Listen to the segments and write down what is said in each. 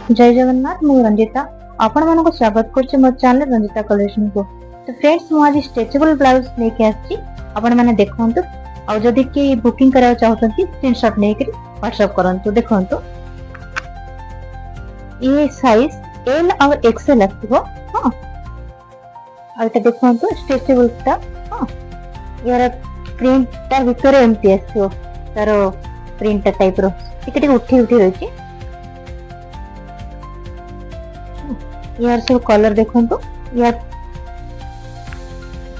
जय जगन्नाथ मु रंजिता आपण मानको स्वागत करछि मोर चैनल रंजिता कलेक्शन को। तो फ्रेंड्स मु आज स्ट्रेचेबल ब्लाउज लेके आछि आपण माने देखंतु आ जदि कि बुकिंग करा चाहतंती स्क्रीनशॉट लेके व्हाट्सएप करंतु देखंतु ये साइज एल और एक्सएल आथिबो। हां आ एटा देखंतु स्ट्रेचेबल ता। हां यार प्रिंट ता भितर एमटी आछो तारो प्रिंट टाइप रो टिके उठी उठी रहछि। यार सब कलर देखंतु यार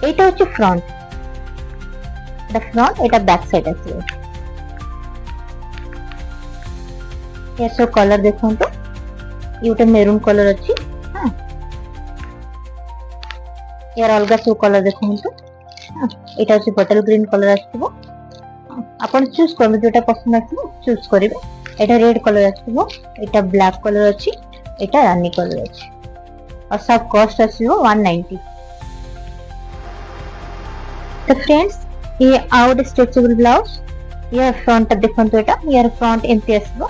एटा होची फ्रंट एटा बैक साइड आछे। यार सब कलर देखंतु ये गोटे मेरून कलर अछि। हां यार अलगा सब कलर देखंतु। हां एटा होची बटल ग्रीन कलर आछिबो। आपण चूज करबे जोटा पसंद आछिबो चूज करिवे। एटा रेड कलर आछिबो, एटा ब्लैक कलर अछि, एटा रानी कलर अछि और सब कॉस्ट आछिबो 190। तो फ्रेंड्स ये आउट स्ट्रेचेबल ब्लाउज यार फ्रंट देखंतु एटा यार फ्रंट एमटी आछिबो।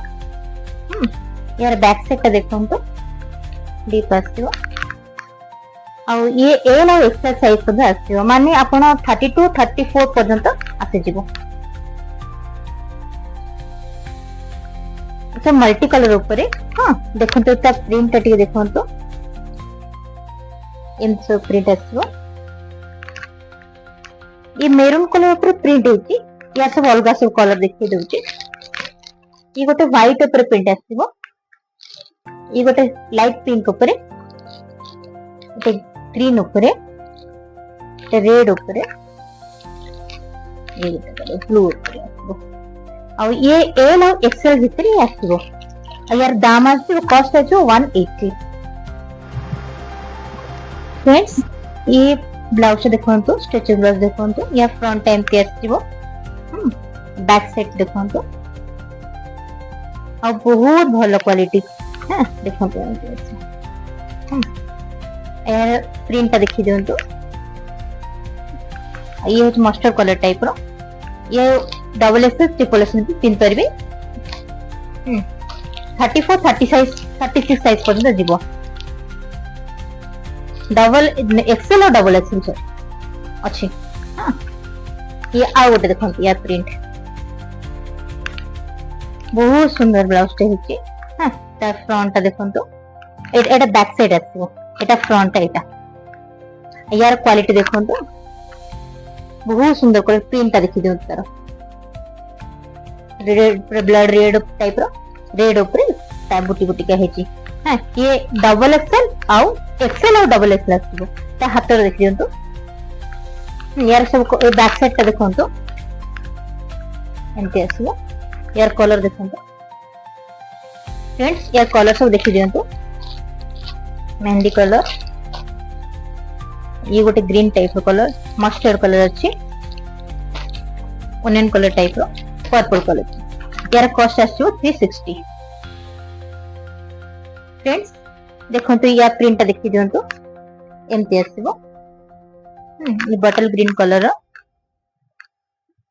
यार बैक साइड देखंतु डीप आछिबो आ ये एल और एक्सएल साइज पद आछिबो माने आपण 32 34 पर्यंत आसे जिवो। तो मल्टी कलर ऊपर हां देखंतु ता प्रिंट टिके देखंतु इनसो प्रिंट आछिबो। ये मेरून कलर ऊपर प्रिंट होची या सब अलगा सब कलर देखि दउची। ये गोटे व्हाइट ऊपर प्रिंट आछिबो, ये गोटे लाइट पिंक ऊपर, ये ग्रीन ऊपर, ये रेड ऊपर, ये गोटे ब्लू ऊपर आछिबो और ये एल और एक्सएल भीतर ही आछिबो। यार दाम आछिबो कॉस्ट आछिबो 180। फ्रेंड्स ये ब्लाउज देखंतु स्ट्रेचेबल ब्लाउज देखंतु या फ्रंट एमटी आछिबो। बैक साइड देखंतु आ बहुत भलो क्वालिटी। हां देखंतु एमटी अछि। यार प्रिंट देखि दियंतु ये होच मस्टर्ड कलर टाइप रो। ये डबल एक्सएल ट्रिपल एक्सएल भी पिन करबे। 34 30 साइज 36 साइज पर्यंत जीवो। डबल एक्सएल और डबल एक्सएल अच्छी। हां ये आ गोटे देखंतु यार प्रिंट बहुत सुंदर ब्लाउज टे हिची। हां ता फ्रंट देखंतु एटा बैक साइड आछिबो, एटा फ्रंट एटा यार क्वालिटी देखंतु बहुत सुंदर कर प्रिंट देखि दियौ तार रेड ब्लड रेड टाइप रो रेड ऊपर ता बुटी बुटी का हेची। हां ये डबल एक्सएल आउ एक्सएल और डबल एक्सएल आछिबो ता हाथ रे देखि दियंतु। यार सब बैक साइड ता देखंतु एमटी आछिबो। यार कलर देखंतु फ्रेंड्स यार कलर सब देखि दियंतु। मेहंदी कलर, ये गोटे ग्रीन टाइप रो कलर, मस्टर्ड कलर अछि, ओनियन कलर टाइप रो, पर्पल कलर। यार कॉस्ट आछिबो 360। फ्रेंड्स देखंतु या प्रिंट देखि दियंतु एमटी आछिबो। ये बटल ग्रीन कलर,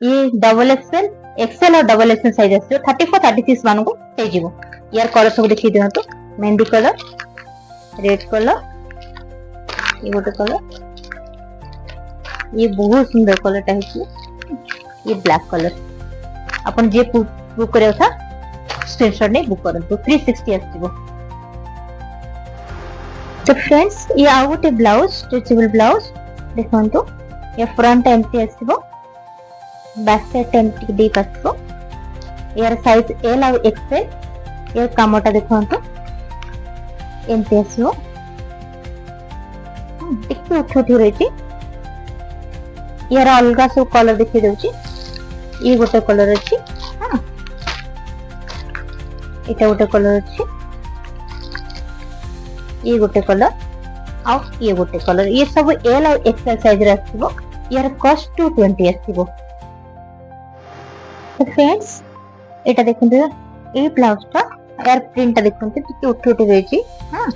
ये डबल एक्सएल एक्सएल और डबल एक्सएल साइज आछिबो 34 36 मानको हे जिवो। यार कलर सब देखि दियंतु मेहंदी कलर, रेड कलर, ये गोटे कलर, ये बहुत सुंदर कलर टा है। ये ब्लैक कलर अपन जे बुक करे था स्क्रीनशॉट ने बुक करंतु 360 आछिबो। तो फ्रेंड्स ये आ गोटे ब्लाउज स्ट्रेचेबल ब्लाउज देखंतु ये फ्रंट एमटी आछिबो, बैक साइड एमटी डीप आछिबो। यार साइज एल और एक्सएल। ये कामटा देखंतु एमटी आछिबो टिके उठी उठी रहिछि। यार अलगा सब कलर देखि दउछि। ये गोटे कलर अछि। हां एटा गोटे कलर अछि, ये गोटे कलर आ ये गोटे कलर। ये सब एल और एक्सएल साइज रे आछिबो। यार कॉस्ट 220 आछिबो। तो फ्रेंड्स एटा देखंतु ए ब्लाउज टा यार प्रिंट देखंतु टिके उठी उठी रहिछि। हां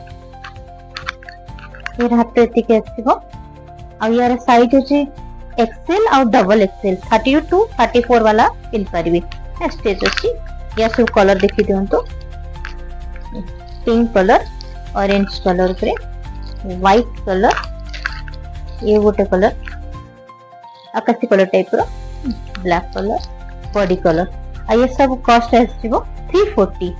यार हाथ एतिके आछिबो आ यार साइज अछि एक्सएल और डबल एक्सएल 32 34 वाला पिन परिबे। स्टेज अछि या सब कलर देखि दियंतु पिंक कलर ऑरेंज कलर पे व्हाइट कलर ये गोटे कलर आकाशी कलर टाइप रो ब्लैक कलर बॉडी कलर आ ये सब कॉस्ट आसीबो 340।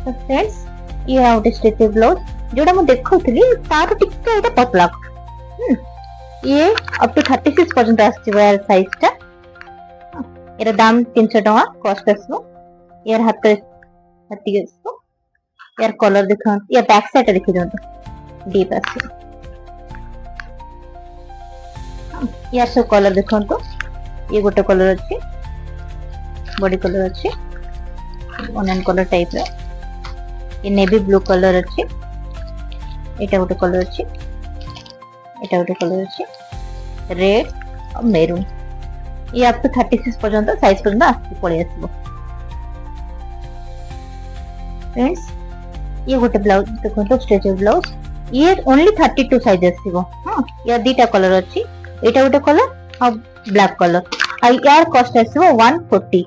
तो फ्रेंड्स ये आउट स्टिच ब्लाउज जोड़ा मु देखौथली तार टिके एटा पतला ये अप टू 36 पर्यंत आसीबो यार साइज टा एरा दाम 300 टका कॉस्ट आसीबो यार हाथ हती आसीबो यार कलर देखो यार बैक साइड देखि दंतो डीप आसीबो यार सब कलर देखो तो ये गोटे कलर अच्छी बॉडी कलर अच्छी ऑनियन कलर टाइप रे ये नेवी ब्लू कलर अच्छी एटा गोटे कलर अच्छी एटा गोटे कलर अच्छी रेड और मेरून ये अप टू 36 पर्यंत साइज पर्यंत आसी पळे आसीबो। फ्रेंड्स ये गोटे ब्लाउज देखो तो स्ट्रेचेबल ब्लाउज ये ओनली 32 साइज आसीबो। हां या दीटा कलर अच्छी एटा गोटे कलर और ब्लैक कलर आ यार कॉस्ट आसीबो 140।